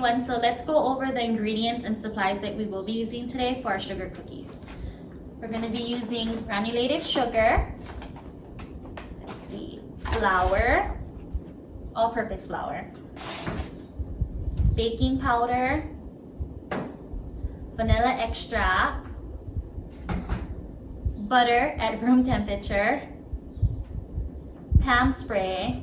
everyone, so let's go over the ingredients and supplies that we will be using today for our sugar cookies. We're going to be using granulated sugar, let's see, flour, all-purpose flour, baking powder, vanilla extract, butter at room temperature, Pam spray,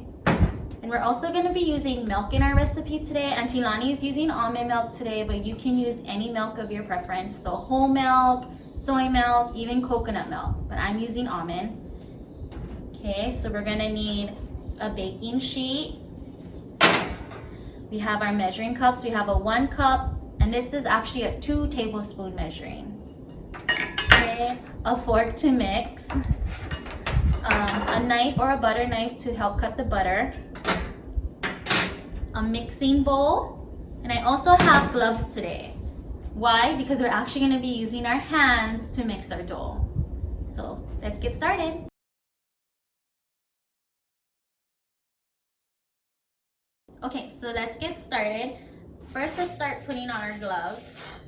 and we're also going to be using milk in our recipe today. Aunty Lani is using almond milk today, but you can use any milk of your preference. So whole milk, soy milk, even coconut milk, but I'm using almond. Okay, so we're going to need a baking sheet. We have our measuring cups. We have a 1 cup, and this is actually a 2 tablespoon measuring. Okay, a fork to mix, a knife or a butter knife to help cut the butter, a mixing bowl, and I also have gloves today. Why? Because we're actually going to be using our hands to mix our dough. So let's get started. Okay, so let's get started. First, let's start putting on our gloves.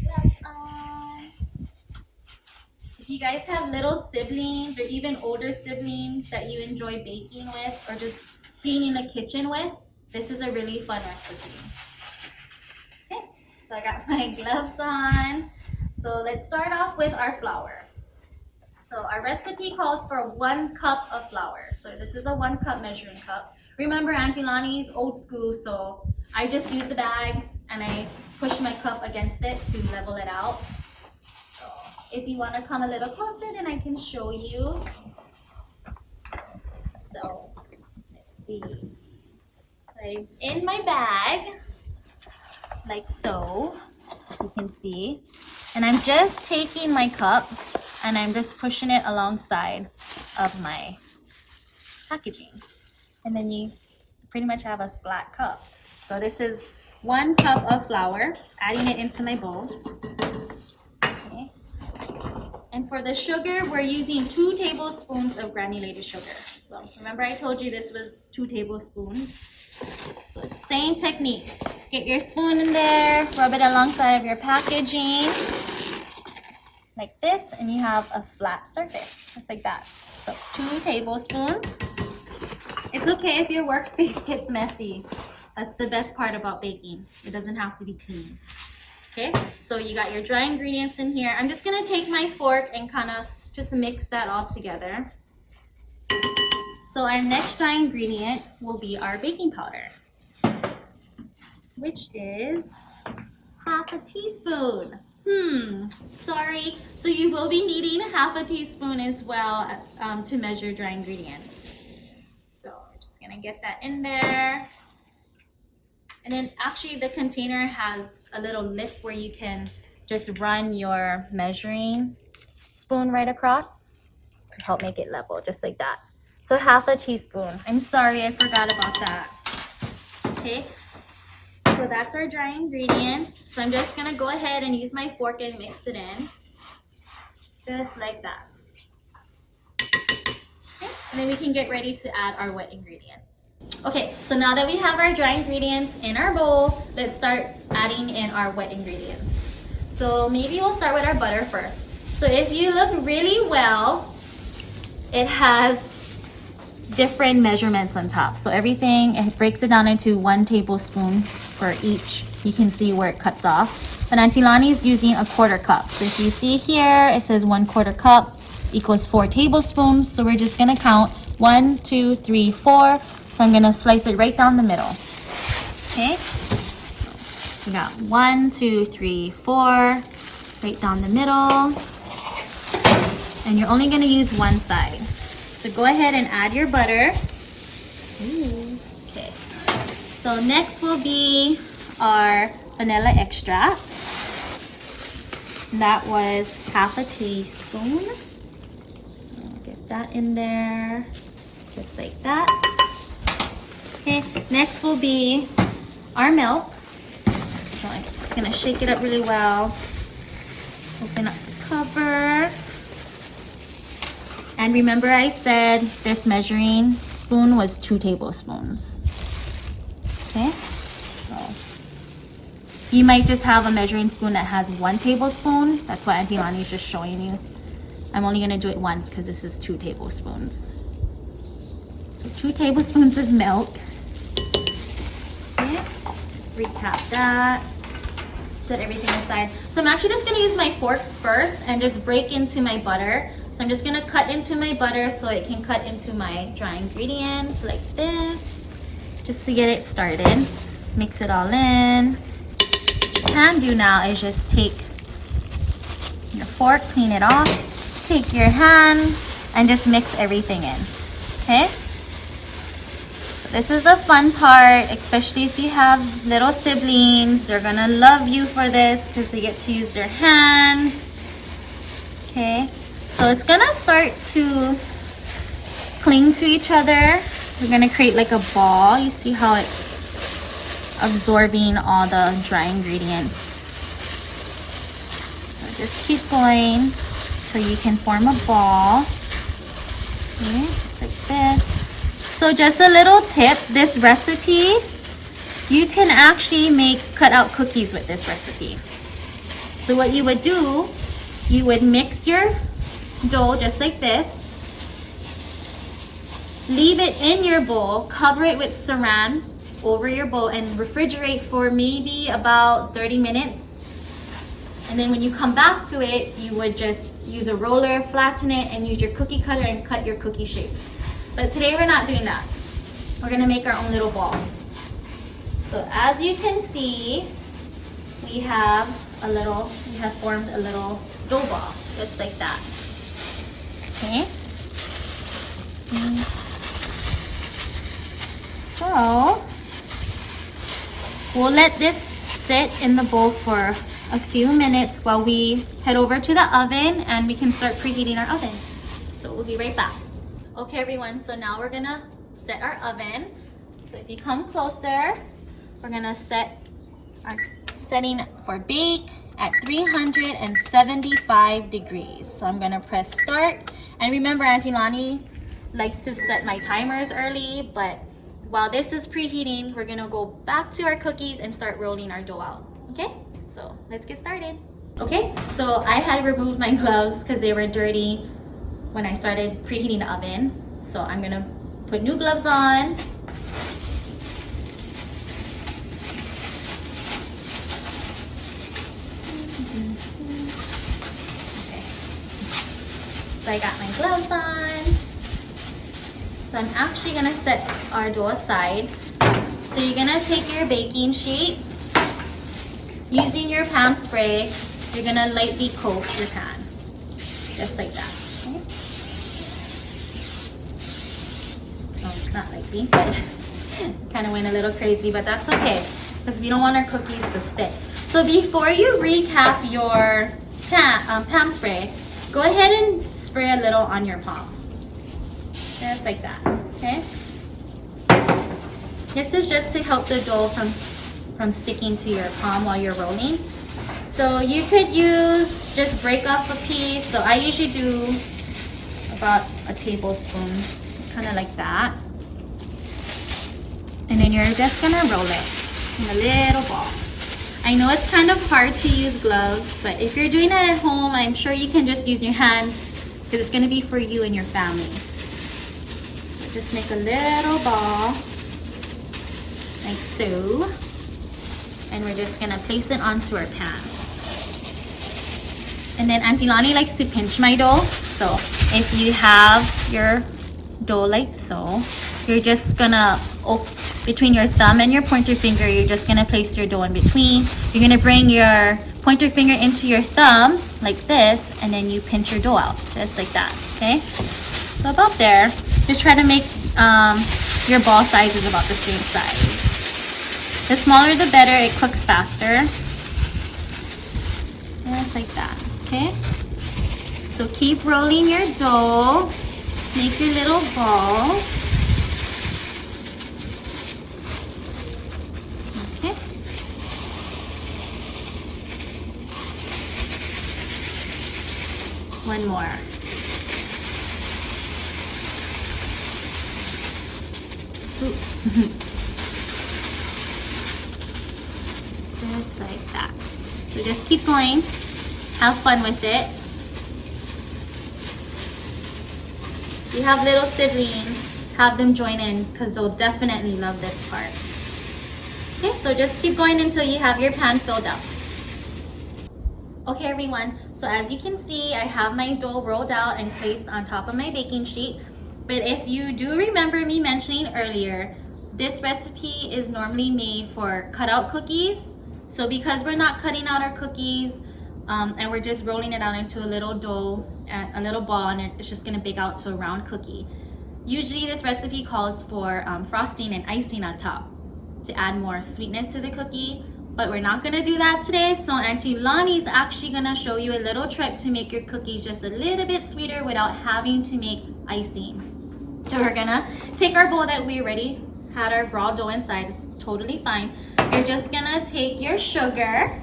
Gloves on. If you guys have little siblings or even older siblings that you enjoy baking with or just being in the kitchen with, this is a really fun recipe. Okay, so I got my gloves on. So let's start off with our flour. So our recipe calls for 1 cup of flour. So this is a 1 cup measuring cup. Remember, Aunty Lani's old school, so I just use the bag and I push my cup against it to level it out. So if you want to come a little closer, then I can show you. So let's see. So I'm in my bag, like so, you can see. And I'm just taking my cup and I'm just pushing it alongside of my packaging. And then you pretty much have a flat cup. So this is 1 cup of flour, adding it into my bowl. Okay. And for the sugar, we're using 2 tablespoons of granulated sugar. So remember I told you this was 2 tablespoons. So same technique. Get your spoon in there, rub it alongside of your packaging, like this, and you have a flat surface, just like that. So 2 tablespoons. It's okay if your workspace gets messy. That's the best part about baking. It doesn't have to be clean. Okay, so you got your dry ingredients in here. I'm just gonna take my fork and kind of just mix that all together. So our next dry ingredient will be our baking powder, which is half a teaspoon. Sorry. So you will be needing half a teaspoon as well to measure dry ingredients. Gonna get that in there, and then actually the container has a little lip where you can just run your measuring spoon right across to help make it level, just like that. So half a teaspoon. I'm sorry, I forgot about that. Okay, so that's our dry ingredients. So I'm just gonna go ahead and use my fork and mix it in, just like that. And then we can get ready to add our wet ingredients. Okay, so now that we have our dry ingredients in our bowl, let's start adding in our wet ingredients. So maybe we'll start with our butter first. So if you look really well, it has different measurements on top. So everything, it breaks it down into 1 tablespoon for each. You can see where it cuts off. But Aunty Lani is using a 1/4 cup. So if you see here, it says 1/4 cup equals 4 tablespoons. So we're just gonna count 1, 2, 3, 4. So I'm gonna slice it right down the middle. Okay, we got 1, 2, 3, 4, right down the middle. And you're only gonna use one side. So go ahead and add your butter. Ooh. Okay, so next will be our vanilla extract. That was half a teaspoon. That in there, just like that. Okay, next will be our milk. So I'm just gonna shake it up really well. Open up the cover. And remember I said this measuring spoon was 2 tablespoons. Okay, You might just have a measuring spoon that has 1 tablespoon. That's what Aunty Lani is just showing you. I'm only gonna do it once because this is 2 tablespoons. So 2 tablespoons of milk. Okay. Recap that. Set everything aside. So I'm actually just gonna use my fork first and just break into my butter. So I'm just gonna cut into my butter so it can cut into my dry ingredients like this, just to get it started. Mix it all in. What you can do now is just take your fork, clean it off, take your hand, and just mix everything in, okay? This is the fun part, especially if you have little siblings. They're gonna love you for this because they get to use their hands. Okay, so it's gonna start to cling to each other. We're gonna create like a ball. You see how it's absorbing all the dry ingredients. So just keep going till you can form a ball. Okay, just like this. So just a little tip, this recipe, you can actually make cutout cookies with this recipe. So what you would do, you would mix your dough just like this, leave it in your bowl, cover it with saran over your bowl and refrigerate for maybe about 30 minutes. And then when you come back to it, you would just use a roller, flatten it, and use your cookie cutter and cut your cookie shapes. But today we're not doing that. We're gonna make our own little balls. So as you can see, we have formed a little dough ball, just like that. Okay. So we'll let this sit in the bowl for a few minutes while we head over to the oven and we can start preheating our oven. So we'll be right back. Okay everyone, so now we're gonna set our oven. So if you come closer, we're gonna set our setting for bake at 375 degrees. So I'm gonna press start. And remember, Aunty Lani likes to set my timers early, but while this is preheating, we're gonna go back to our cookies and start rolling our dough out, okay? So let's get started. Okay, so I had removed my gloves because they were dirty when I started preheating the oven. So I'm gonna put new gloves on. Okay. So I got my gloves on. So I'm actually gonna set our dough aside. So you're gonna take your baking sheet. Using your palm spray, you're gonna lightly coat your pan. Just like that. Not lightly, but kind of went a little crazy, but that's okay because we don't want our cookies to stick. So before you recap your palm spray, go ahead and spray a little on your palm. Just like that, okay? This is just to help the dough from sticking to your palm while you're rolling. So you could use, just break off a piece. So I usually do about a tablespoon, kind of like that. And then you're just gonna roll it in a little ball. I know it's kind of hard to use gloves, but if you're doing it at home, I'm sure you can just use your hands because it's gonna be for you and your family. So just make a little ball, like so. And we're just gonna place it onto our pan. And then Aunty Lani likes to pinch my dough. So if you have your dough like so, you're just gonna, between your thumb and your pointer finger, you're just gonna place your dough in between. You're gonna bring your pointer finger into your thumb like this, and then you pinch your dough out, just like that, okay? So about there, just try to make your ball sizes about the same size. The smaller the better, it cooks faster. Just like that, okay? So keep rolling your dough, make your little ball. Okay. One more. Just just like that. So just keep going, have fun with it. If you have little siblings, have them join in because they'll definitely love this part. Okay, so just keep going until you have your pan filled up. Okay everyone, so as you can see, I have my dough rolled out and placed on top of my baking sheet. But if you do remember me mentioning earlier, this recipe is normally made for cutout cookies. So because we're not cutting out our cookies and we're just rolling it out into a little dough, a little ball, and it's just gonna bake out to a round cookie. Usually this recipe calls for frosting and icing on top to add more sweetness to the cookie, but we're not gonna do that today. So Aunty Lani is actually gonna show you a little trick to make your cookies just a little bit sweeter without having to make icing. So we're gonna take our bowl that we already had our raw dough inside, it's totally fine. You're just gonna take your sugar,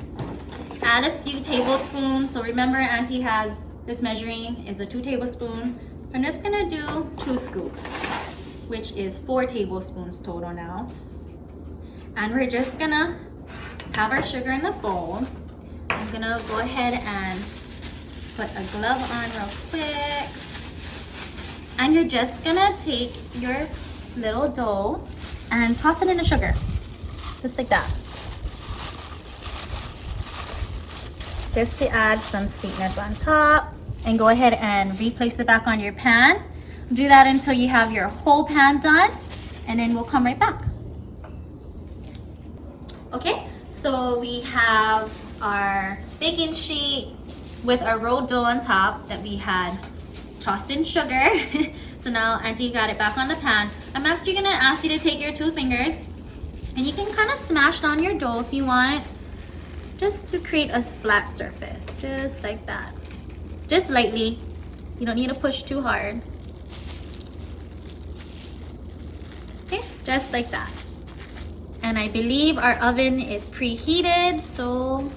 add a few tablespoons. So remember Auntie has this measuring is a 2 tablespoons. So I'm just gonna do 2 scoops, which is 4 tablespoons total now. And we're just gonna have our sugar in the bowl. I'm gonna go ahead and put a glove on real quick. And you're just gonna take your little dough and toss it in the sugar, just like that. Just to add some sweetness on top. And go ahead and replace it back on your pan. Do that until you have your whole pan done, and then we'll come right back. Okay, so we have our baking sheet with our rolled dough on top that we had tossed in sugar. So now Auntie got it back on the pan. I'm actually gonna ask you to take your 2 fingers and you can kind of smash down your dough if you want, just to create a flat surface, just like that. Just lightly, you don't need to push too hard. Okay, just like that. And I believe our oven is preheated, so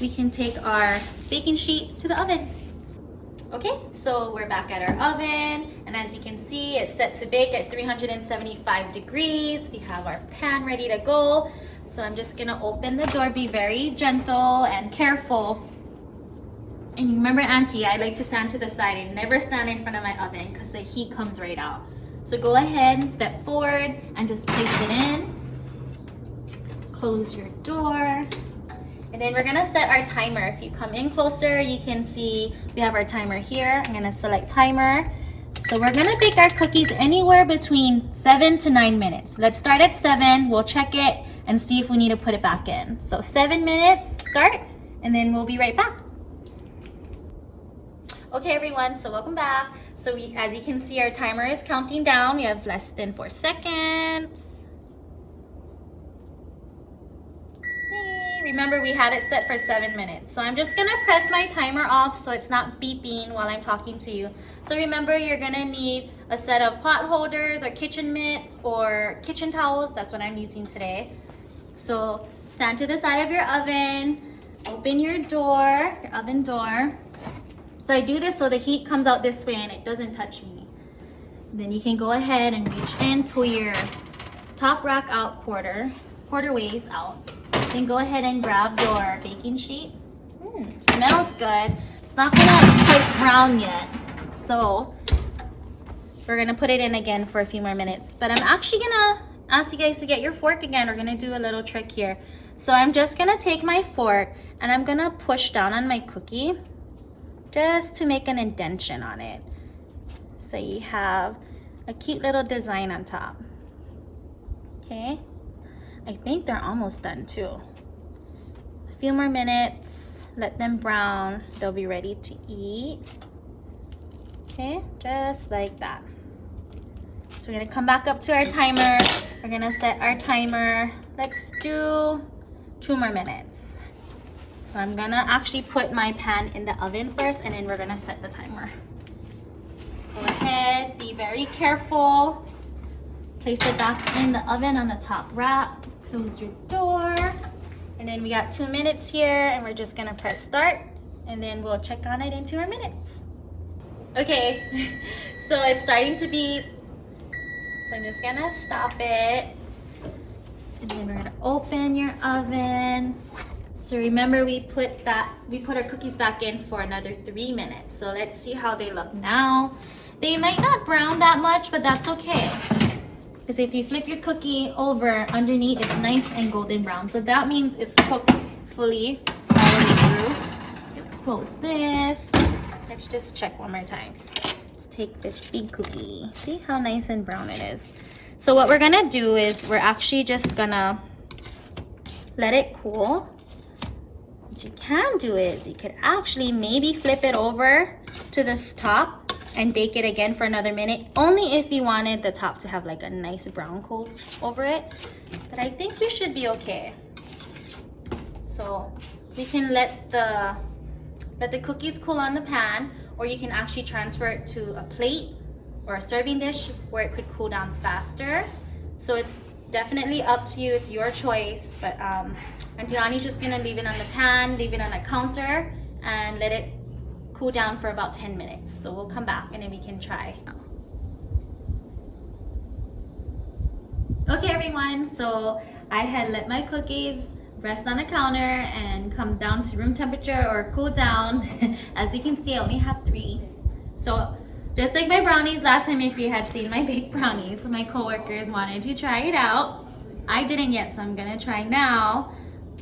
we can take our baking sheet to the oven. Okay, so we're back at our oven, and as you can see, it's set to bake at 375 degrees. We have our pan ready to go. So I'm just gonna open the door, be very gentle and careful. And remember Auntie, I like to stand to the side and never stand in front of my oven because the heat comes right out. So go ahead, step forward and just place it in. Close your door. And then we're gonna set our timer. If you come in closer, you can see we have our timer here. I'm gonna select timer. So we're gonna bake our cookies anywhere between 7 to 9 minutes. Let's start at 7, we'll check it and see if we need to put it back in. So 7 minutes, start, and then we'll be right back. Okay everyone, so welcome back. So as you can see, our timer is counting down. We have less than 4 seconds. Remember, we had it set for 7 minutes. So I'm just gonna press my timer off so it's not beeping while I'm talking to you. So remember, you're gonna need a set of pot holders or kitchen mitts or kitchen towels. That's what I'm using today. So stand to the side of your oven, open your door, your oven door. So I do this so the heat comes out this way and it doesn't touch me. Then you can go ahead and reach in, pull your top rack out quarter ways out. Then go ahead and grab your baking sheet. Smells good. It's not gonna quite brown yet. So we're gonna put it in again for a few more minutes. But I'm actually gonna ask you guys to get your fork again. We're gonna do a little trick here. So I'm just gonna take my fork and I'm gonna push down on my cookie just to make an indentation on it. So you have a cute little design on top. Okay. I think they're almost done too. A few more minutes, let them brown. They'll be ready to eat. Okay, just like that. So we're gonna come back up to our timer. We're gonna set our timer. Let's do 2 more minutes. So I'm gonna actually put my pan in the oven first and then we're gonna set the timer. So go ahead, be very careful. Place it back in the oven on the top rack. Close your door. And then we got 2 minutes here and we're just gonna press start and then we'll check on it in 2 more minutes. Okay, so it's starting to beep. So I'm just gonna stop it. And then we're gonna open your oven. So remember, we put our cookies back in for another 3 minutes. So let's see how they look now. They might not brown that much, but that's okay. Because if you flip your cookie over underneath, it's nice and golden brown. So that means it's cooked fully all the way through. Just gonna close this. Let's just check one more time. Let's take this big cookie. See how nice and brown it is. So what we're gonna do is we're actually just gonna let it cool. What you can do is you could actually maybe flip it over to the top and bake it again for another minute, only if you wanted the top to have like a nice brown coat over it. But I think we should be okay. So we can let the cookies cool on the pan, or you can actually transfer it to a plate or a serving dish where it could cool down faster. So it's definitely up to you, it's your choice. But Aunty Lani's just gonna leave it on the pan, leave it on a counter, and let it cool down for about 10 minutes. So we'll come back and then we can try. Okay everyone, so I had let my cookies rest on a counter and come down to room temperature or cool down. As you can see, I only have 3. So just like my brownies last time, if you had seen my baked brownies, my coworkers wanted to try it out. I didn't yet, so I'm gonna try now.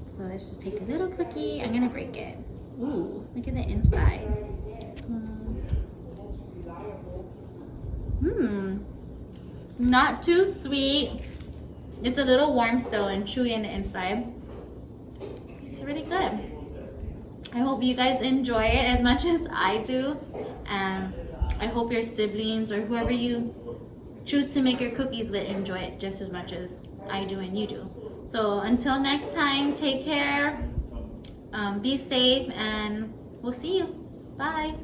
So let's just take a little cookie. I'm gonna break it. Ooh, look at the inside. Not too sweet. It's a little warm still and chewy in the inside. It's really good. I hope you guys enjoy it as much as I do, and I hope your siblings or whoever you choose to make your cookies with enjoy it just as much as I do and you do. So until next time, take care, be safe, and we'll see you. Bye.